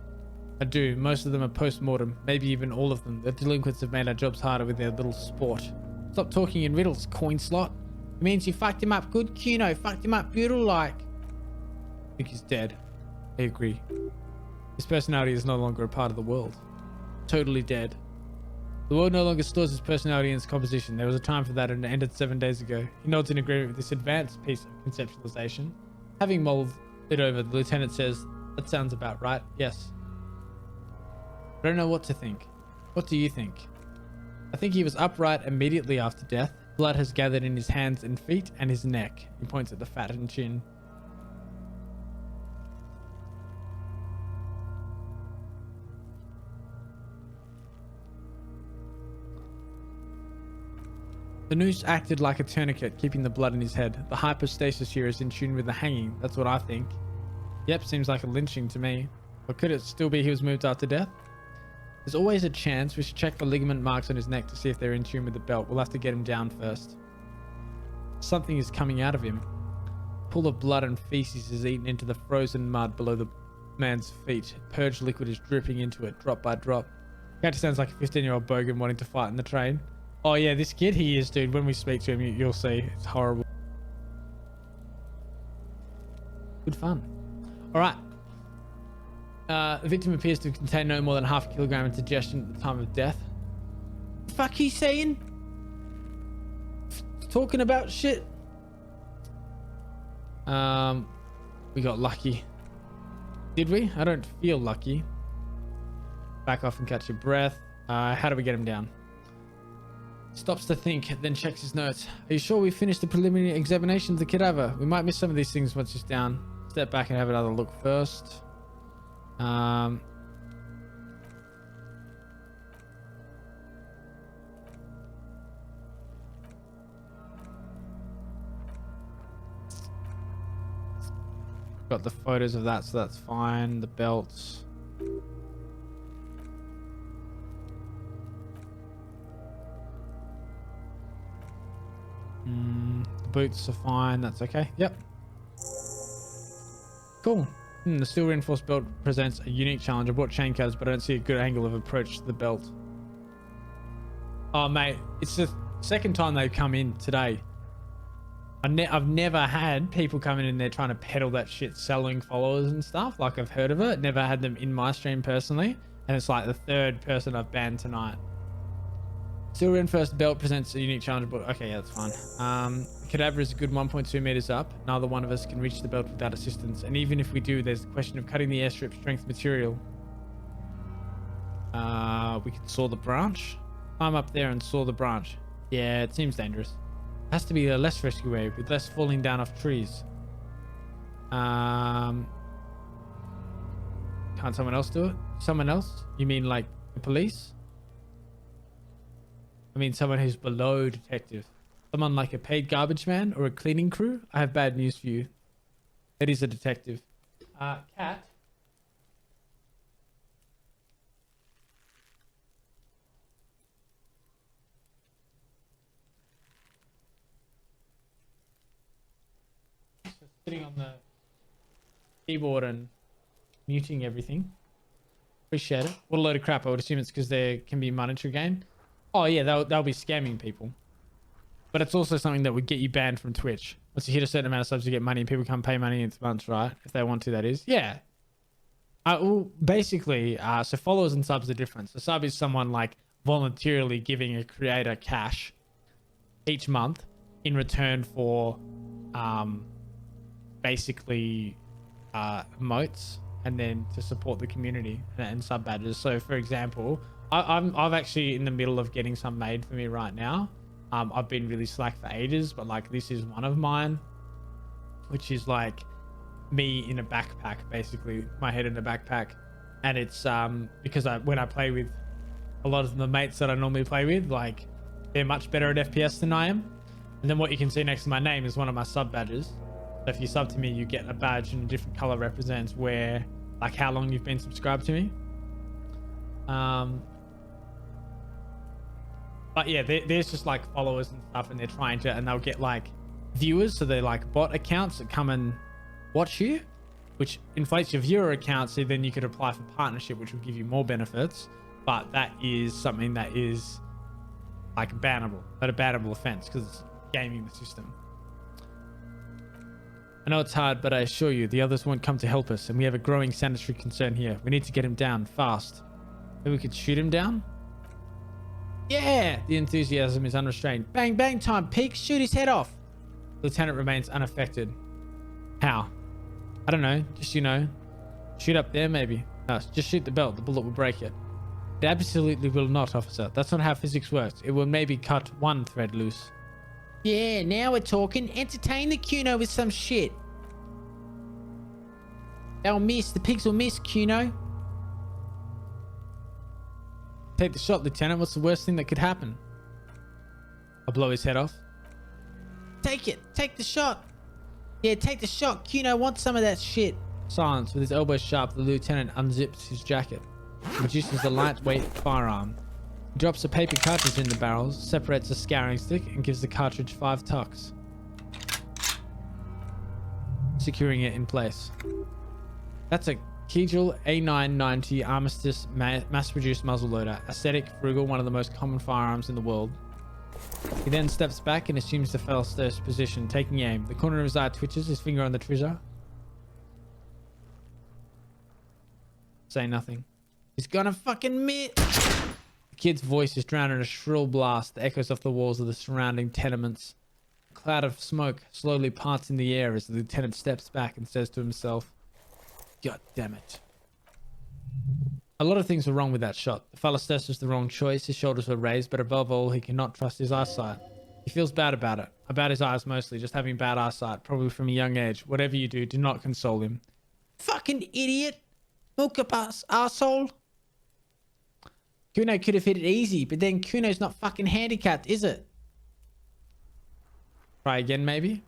I do. Most of them are post-mortem. Maybe even all of them. The delinquents have made our jobs harder with their little sport. Stop talking in riddles, coin slot. It means you fucked him up good, Kuno. Fucked him up brutal-like. I think he's dead. I agree. His personality is no longer a part of the world. Totally dead. The world no longer stores his personality and its composition. There was a time for that and it ended 7 days ago. He nods in agreement with this advanced piece of conceptualization. Having mulled it over, the lieutenant says, that sounds about right. Yes. I don't know what to think. What do you think? I think he was upright immediately after death. Blood has gathered in his hands and feet and his neck. He points at the fattened chin. The noose acted like a tourniquet, keeping the blood in his head. The hypostasis here is in tune with the hanging. That's what I think. Yep, seems like a lynching to me. Or could it still be he was moved after death? There's always a chance. We should check for ligament marks on his neck to see if they're in tune with the belt. We'll have to get him down first. Something is coming out of him. A pool of blood and feces is eaten into the frozen mud below the man's feet. Purged liquid is dripping into it, drop by drop. Kind of sounds like a 15-year-old bogan wanting to fight in the train. Oh yeah, this kid he is, dude. When we speak to him, you'll see. It's horrible. Good fun. All right. The victim appears to contain no more than half a kilogram of digestion at the time of death. Fuck he's saying? Talking about shit. We got lucky. Did we? I don't feel lucky. Back off and catch your breath. How do we get him down? Stops to think, then checks his notes. Are you sure we finished the preliminary examination of the cadaver? We might miss some of these things once he's down. Step back and have another look first. Got the photos of that, so that's fine. The belts. The boots are fine. That's okay. Yep. Cool. The steel reinforced belt presents a unique challenge. I brought chain cutters, but I don't see a good angle of approach to the belt. Oh, mate. It's the second time they've come in today. I've never had people coming in there trying to peddle that shit, selling followers and stuff. Like, I've heard of it. Never had them in my stream personally. And it's like the third person I've banned tonight. Steel reinforced belt presents a unique challenge, but okay, yeah, that's fine. Cadaver is a good 1.2 meters up. Neither one of us can reach the belt without assistance. And even if we do, there's the question of cutting the airstrip strength material. We could saw the branch. Climb up there and saw the branch. Yeah, it seems dangerous. Has to be a less risky way with less falling down off trees. Can't someone else do it? Someone else? You mean like the police? I mean someone who's below detective. Someone like a paid garbage man or a cleaning crew? I have bad news for you. It is a detective. Cat. Sitting on the keyboard and muting everything. Appreciate it. What a load of crap. I would assume it's because there can be a monetary gain. Oh yeah, they'll be scamming people. But it's also something that would get you banned from Twitch. Once you hit a certain amount of subs, you get money, and people can't pay money in months, right? If they want to, that is. Yeah. Well, basically, so followers and subs are different. So sub is someone like voluntarily giving a creator cash each month in return for basically emotes and then to support the community and sub badges. So for example, I've actually in the middle of getting some made for me right now. I've been really slack for ages, but like this is one of mine, which is like me in a backpack, basically my head in a backpack. And it's because when I play with a lot of the mates that I normally play with, like they're much better at FPS than I am. And then what you can see next to my name is one of my sub badges. So if you sub to me, you get a badge and a different color represents where, like how long you've been subscribed to me. But yeah, there's just like followers and stuff, and they're trying to, and they'll get like viewers. So they're like bot accounts that come and watch you, which inflates your viewer account. So then you could apply for partnership, which will give you more benefits. But that is something that is like bannable, but a bannable offense because it's gaming the system. I know it's hard, but I assure you the others won't come to help us, and we have a growing sanitary concern here. We need to get him down fast. Maybe we could shoot him down? Yeah! The enthusiasm is unrestrained. Bang, bang time, Peaks. Shoot his head off. The lieutenant remains unaffected. How? I don't know. Just, shoot up there maybe. No, just shoot the belt. The bullet will break it. It absolutely will not, officer. That's not how physics works. It will maybe cut one thread loose. Yeah, now we're talking. Entertain the Cuno with some shit. They'll miss. The pigs will miss, Cuno. Take the shot, Lieutenant. What's the worst thing that could happen? I'll blow his head off. Take it. Take the shot. Yeah, take the shot. Cuno wants some of that shit. Silence. With his elbow sharp, the lieutenant unzips his jacket. Produces a lightweight firearm. He drops a paper cartridge in the barrels, separates a scouring stick, and gives the cartridge 5 tucks, securing it in place. That's a Kegel A990 Armistice mass-produced muzzleloader. Aesthetic, frugal, one of the most common firearms in the world. He then steps back and assumes the false position, taking aim. The corner of his eye twitches, his finger on the trigger. Say nothing. He's gonna fucking miss. The kid's voice is drowned in a shrill blast that echoes off the walls of the surrounding tenements. A cloud of smoke slowly parts in the air as the lieutenant steps back and says to himself, God damn it. A lot of things were wrong with that shot. The phallus was the wrong choice. His shoulders were raised, but above all, he cannot trust his eyesight. He feels bad about it. About his eyes mostly, just having bad eyesight, probably from a young age. Whatever you do not console him. Fucking idiot. Milk up us, arsehole. Kuno could have hit it easy, but then Kuno's not fucking handicapped, is it? Try again, maybe?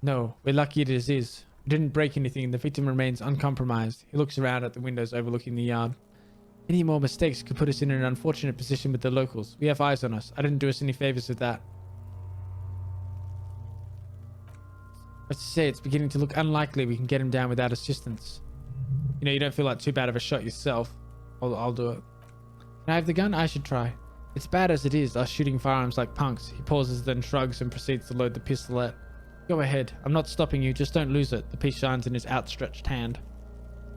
No, we're lucky it is. We didn't break anything. The victim remains uncompromised. He looks around at the windows overlooking the yard. Any more mistakes could put us in an unfortunate position with the locals. We have eyes on us. I didn't do us any favors with that. Let's say it's beginning to look unlikely we can get him down without assistance. You don't feel like too bad of a shot yourself. I'll do it. Can I have the gun? I should try. It's bad as it is, us shooting firearms like punks. He pauses, then shrugs and proceeds to load the pistolet. Go ahead. I'm not stopping you. Just don't lose it. The piece shines in his outstretched hand.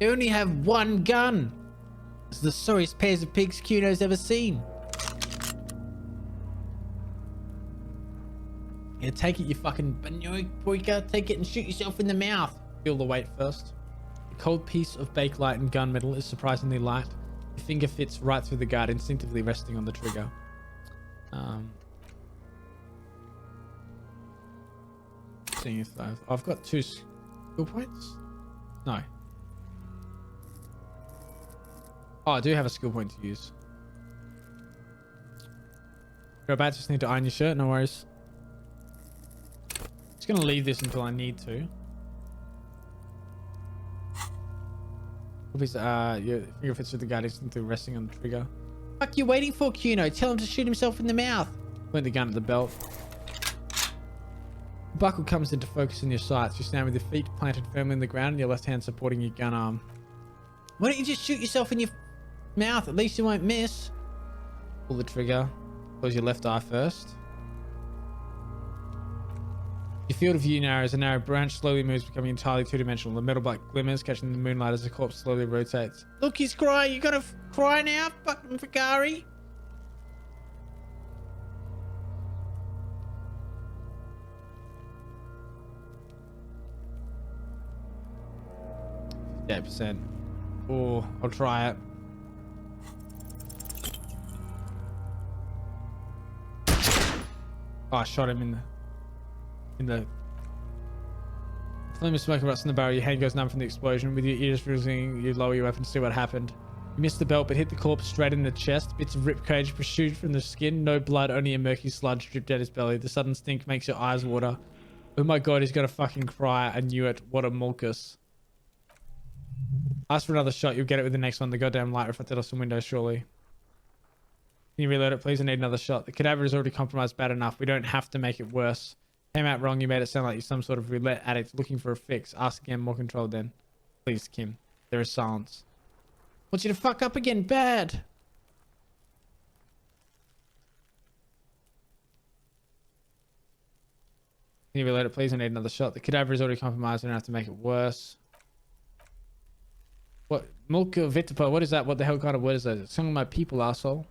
You only have one gun. It's the sorriest pairs of pigs Kuno's ever seen. Yeah, take it, you fucking banyoik poika. Take it and shoot yourself in the mouth. Feel the weight first. The cold piece of bakelite and gunmetal is surprisingly light. The finger fits right through the guard, instinctively resting on the trigger. Seeing if I've got 2 skill points? No. Oh, I do have a skill point to use. Go back, just need to iron your shirt, no worries. Just gonna leave this until I need to. Your finger fits through the guard, instantly resting on the trigger. Fuck you waiting for, Kuno? Tell him to shoot himself in the mouth. Point the gun at the belt. The buckle comes into focus in your sights. You stand with your feet planted firmly in the ground and your left hand supporting your gun arm. Why don't you just shoot yourself in your mouth? At least you won't miss. Pull the trigger. Close your left eye first. Your field of view narrows. A narrow branch slowly moves, becoming entirely two-dimensional. The metal black glimmers, catching the moonlight as the corpse slowly rotates. Look, he's crying. You gotta cry now, fucking Figari. 8%. Oh, I'll try it. Oh, I shot him in the flame of smoke erupts in the barrel. Your hand goes numb from the explosion. With your ears freezing, you lower your weapon to see what happened. You missed the belt, but hit the corpse straight in the chest. Bits of ribcage protrude from the skin. No blood, only a murky sludge dripped out his belly. The sudden stink makes your eyes water. Oh my god, he's gonna fucking cry. I knew it. What a mulkus. Ask for another shot. You'll get it with the next one. The goddamn light reflected off some windows, surely. Can you reload it, please? I need another shot. The cadaver is already compromised bad enough. We don't have to make it worse. Came out wrong. You made it sound like you're some sort of roulette addict looking for a fix. Ask again. More control then. Please, Kim. There is silence. Want you to fuck up again. Bad. Can you reload it, please? I need another shot. The cadaver is already compromised. We don't have to make it worse. What? Mulka Vitipa? What is that? What the hell kind of word is that? It's some of my people, asshole.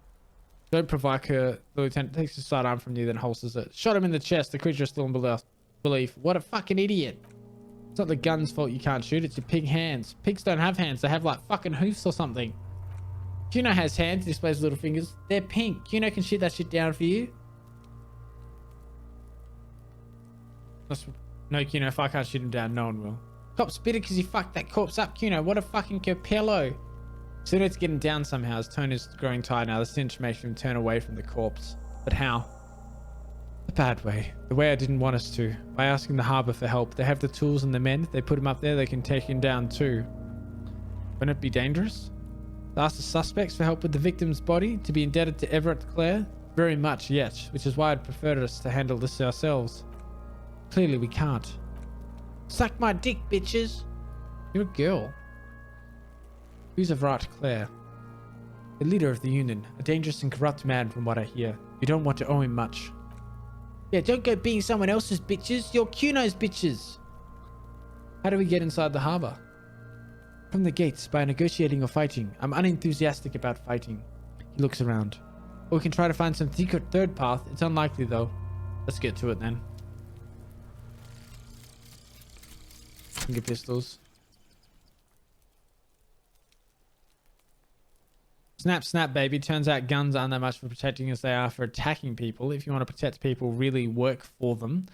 Don't provoke her. The lieutenant takes the sidearm from you, then holsters it. Shot him in the chest. The creature is still in belief. What a fucking idiot. It's not the gun's fault you can't shoot. It's your pig hands. Pigs don't have hands. They have like fucking hoofs or something. Kuno has hands. He displays little fingers. They're pink. Kuno can shoot that shit down for you. No, Kuno. If I can't shoot him down, no one will. Cop's bitter because he fucked that corpse up, Kuno. What a fucking capello. Soon it's getting down somehow. His tone is growing tired now. The stench makes him turn away from the corpse. But how? The bad way. The way I didn't want us to. By asking the harbour for help. They have the tools and the men. They put him up there. They can take him down too. Wouldn't it be dangerous? To ask the suspects for help with the victim's body? To be indebted to Everett Clare? Very much, yes. Which is why I'd preferred us to handle this ourselves. Clearly we can't. Suck my dick, bitches. You're a girl. Who's Everett Clare? The leader of the Union. A dangerous and corrupt man from what I hear. You don't want to owe him much. Yeah, don't go being someone else's bitches. You're Kuno's bitches. How do we get inside the harbour? From the gates, by negotiating or fighting. I'm unenthusiastic about fighting. He looks around. Or we can try to find some secret third path. It's unlikely though. Let's get to it then. Finger pistols. Snap, snap, baby. Turns out guns aren't that much for protecting as they are for attacking people. If you want to protect people, really work for them.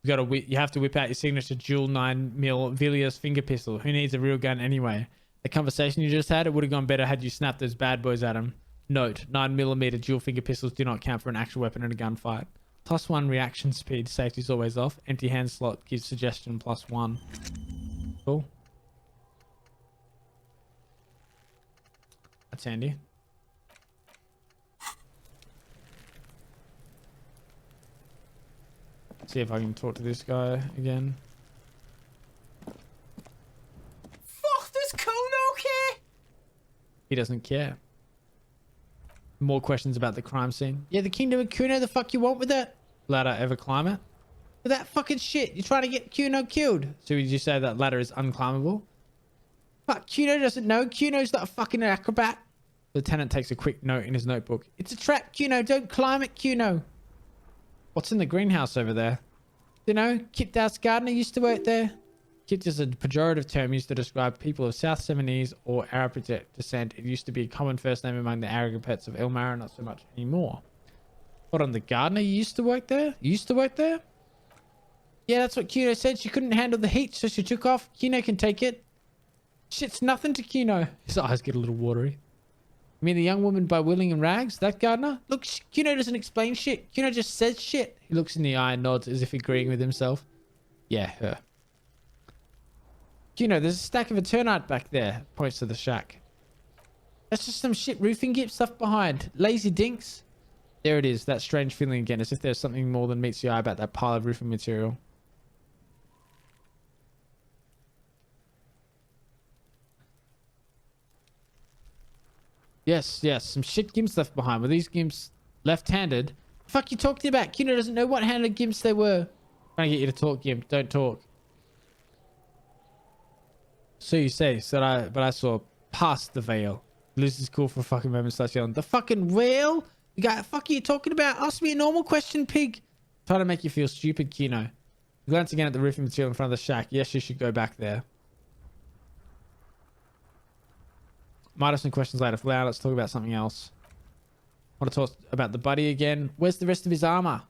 You have to whip out your signature dual 9mm Villiers finger pistol. Who needs a real gun anyway? The conversation you just had, it would have gone better had you snapped those bad boys at him. Note, 9mm dual finger pistols do not count for an actual weapon in a gunfight. +1 reaction speed. Safety's always off. Empty hand slot gives suggestion +1. Cool. That's handy. See if I can talk to this guy again. Fuck, does Kuno care? He doesn't care. More questions about the crime scene. Yeah, the kingdom of Kuno, the fuck you want with that? Ladder ever climb it? With that fucking shit, you're trying to get Kuno killed. So would you say that ladder is unclimbable? Fuck, Kuno doesn't know. Kuno's not a fucking acrobat. Lieutenant takes a quick note in his notebook. It's a trap, Kuno. Don't climb it, Kuno. What's in the greenhouse over there? You know, Kipped House Gardener used to work there. Kipped is a pejorative term used to describe people of South Seminese or Arab descent. It used to be a common first name among the Arrogapets of Elmara, not so much anymore. Hold on, the gardener used to work there? Used to work there? Yeah, that's what Kuno said. She couldn't handle the heat, so she took off. Kuno can take it. Shit's nothing to Kuno. His eyes get a little watery. I mean the young woman by Willing and Rags? That gardener? Look, Kuno doesn't explain shit. Kuno just says shit. He looks in the eye and nods as if agreeing with himself. Yeah, her. Kuno, there's a stack of Eternite back there. Points to the shack. That's just some shit roofing gip stuff behind. Lazy dinks. There it is. That strange feeling again, as if there's something more than meets the eye about that pile of roofing material. Yes, yes, some shit gimps left behind. Were these gimps left-handed? Fuck you talking about? Kuno doesn't know what handed gimps they were. Trying to get you to talk, Gimp. Don't talk. So you say, but I saw past the veil. Lucy's cool for a fucking moment, starts yelling, the fucking veil? You got fuck are you talking about? Ask me a normal question, pig. Trying to make you feel stupid, Kuno. You glance again at the roofing material in front of the shack. Yes, you should go back there. Might have some questions later. For now, let's talk about something else. Want to talk about the buddy again? Where's the rest of his armor?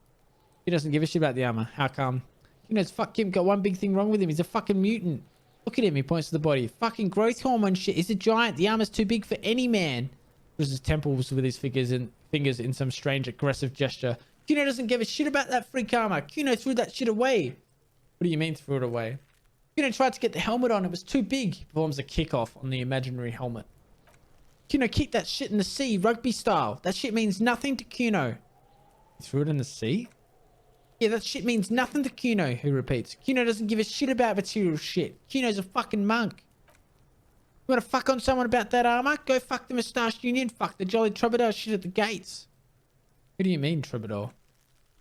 He doesn't give a shit about the armor. How come? You know, it's fuck him. Got one big thing wrong with him. He's a fucking mutant. Look at him. He points to the body. Fucking growth hormone shit. He's a giant. The armor's too big for any man. Pushes his temples with his fingers in some strange aggressive gesture. Kuno doesn't give a shit about that freak armor. Kuno threw that shit away. What do you mean threw it away? Kuno tried to get the helmet on. It was too big. He performs a kickoff on the imaginary helmet. Kuno, kick that shit in the sea, rugby style. That shit means nothing to Kuno. He threw it in the sea? Yeah, that shit means nothing to Kuno, he repeats. Kuno doesn't give a shit about material shit. Kuno's a fucking monk. You wanna fuck on someone about that armor? Go fuck the Moustache Union. Fuck the Jolly Troubadour shit at the gates. Who do you mean, Troubadour?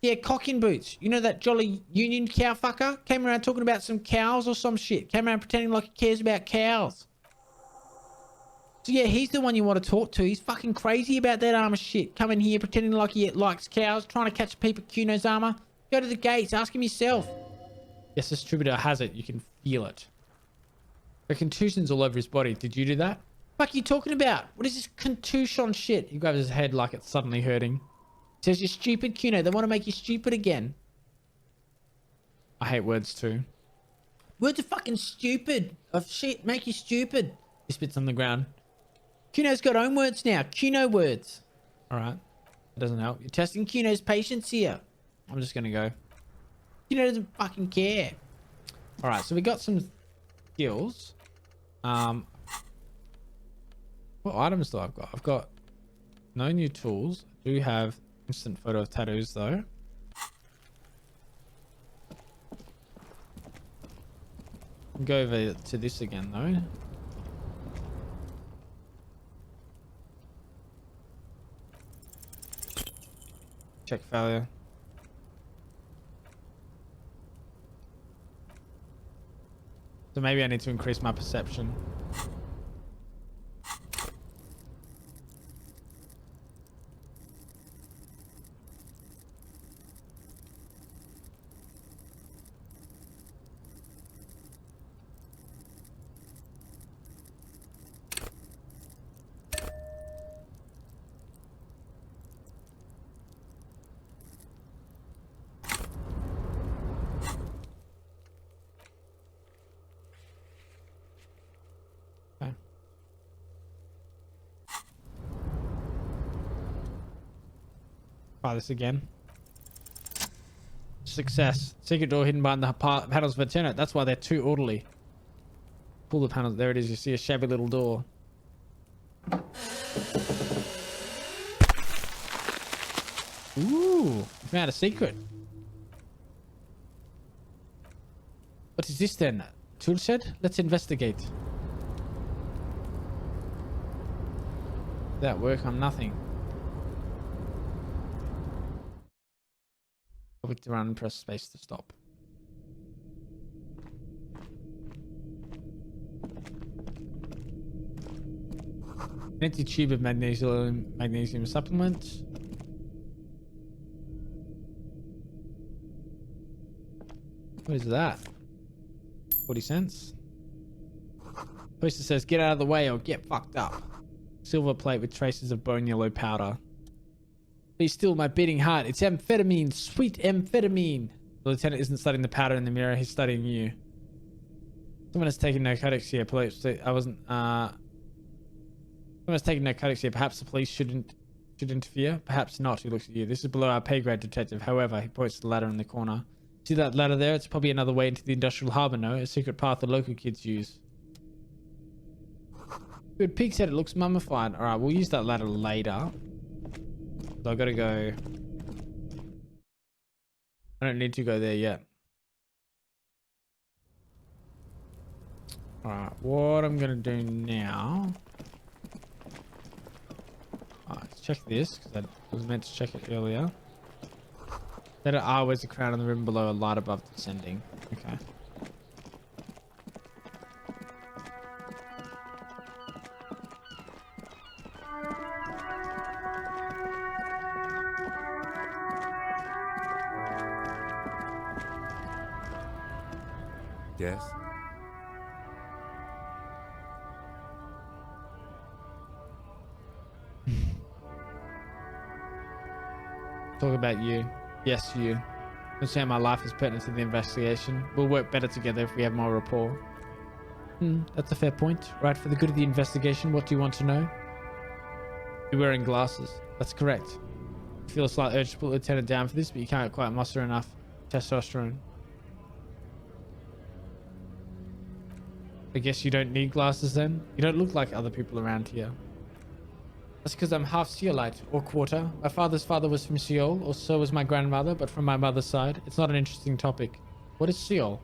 Yeah, cock in boots. You know that Jolly Union cow fucker? Came around talking about some cows or some shit. Came around pretending like he cares about cows. So yeah, he's the one you want to talk to. He's fucking crazy about that armor shit. Coming here pretending like he likes cows, trying to catch a peep at Kuno's armor. Go to the gates, ask him yourself. Yes, this Troubadour has it. You can feel it. The contusion's all over his body. Did you do that? Fuck you talking about? What is this contusion shit? He grabs his head like it's suddenly hurting. He says, you're stupid, Kuno. They want to make you stupid again. I hate words too. Words are fucking stupid. Of shit, make you stupid. He spits on the ground. Kuno's got own words now. Kuno words. Alright. That doesn't help. You're testing Kuno's patience here. I'm just gonna go. Kuno doesn't fucking care. Alright, so we got some skills. What items do I've got? I've got no new tools. I do have instant photo of tattoos though. Go over to this again though. Check failure. So maybe I need to increase my perception. Try this again. Success. Secret door hidden behind the panels of a tenant. That's why they're too orderly. Pull the panels. There it is. You see a shabby little door. Ooh. We found a secret. What is this then? Tool shed? Let's investigate. Did that work on nothing? Click to run and press space to stop. An empty tube of magnesium supplement. What is that? 40 cents. Poster says, get out of the way or get fucked up. Silver plate with traces of bone yellow powder. Be still, my beating heart. It's amphetamine. Sweet amphetamine. The lieutenant isn't studying the powder in the mirror. He's studying you. Someone has taken narcotics here. Police. I wasn't. Someone has taken narcotics here. Perhaps the police should interfere. Perhaps not. He looks at you. This is below our pay grade, detective. However, he points to the ladder in the corner. See that ladder there? It's probably another way into the industrial harbor. No, a secret path the local kids use. Good. Pig said it looks mummified. All right, we'll use that ladder later. So I gotta go. I don't need to go there yet. Alright, what I'm gonna do now. Let's check this, because I was meant to check it earlier. Letter R, where's the crown in the ribbon below, a light above descending. Okay. Yes? Talk about you. Yes, you. Concern my life is pertinent to the investigation. We'll work better together if we have more rapport. That's a fair point. Right, for the good of the investigation, what do you want to know? You're wearing glasses. That's correct. You feel a slight urge to put Lieutenant down for this, but you can't quite muster enough testosterone. I guess you don't need glasses then? You don't look like other people around here. That's because I'm half Seolite, or quarter. My father's father was from Seoul, or so was my grandmother, but from my mother's side. It's not an interesting topic. What is Seoul?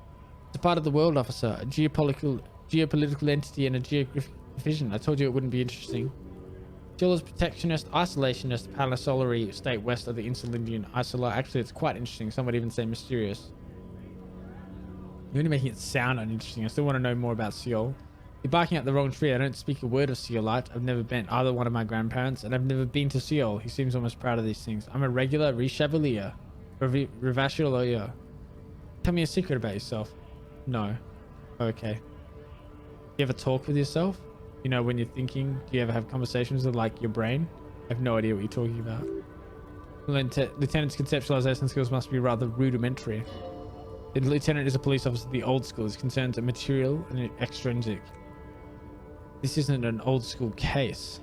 It's a part of the world, officer. A geopolitical entity and a geographic division. I told you it wouldn't be interesting. Seoul is protectionist, isolationist, palasolary state west of the Insulindian Isola. Actually, it's quite interesting. Some would even say mysterious. You're only making it sound uninteresting. I still want to know more about Seoul. You're barking up the wrong tree. I don't speak a word of Seolite. I've never met either one of my grandparents, and I've never been to Seoul. He seems almost proud of these things. I'm a regular Rechevalier. Revachelier. Tell me a secret about yourself. No. Okay. You ever talk with yourself? You know, when you're thinking, do you ever have conversations with, like, your brain? I have no idea what you're talking about. Lieutenant's conceptualization skills must be rather rudimentary. The lieutenant is a police officer of the old school. His concerns are material and extrinsic. This isn't an old school case.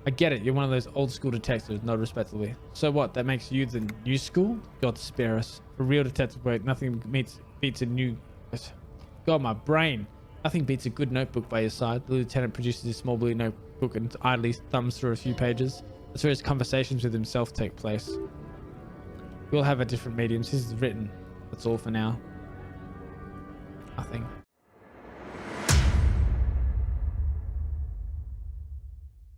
I get it. You're one of those old school detectives, not respectfully. So what? That makes you the new school? God spare us. For real detective work, nothing beats a new... God, my brain. Nothing beats a good notebook by your side. The lieutenant produces his small blue notebook and idly thumbs through a few pages. That's where his conversations with himself take place. We'll have a different mediums. His is written. That's all for now. Nothing.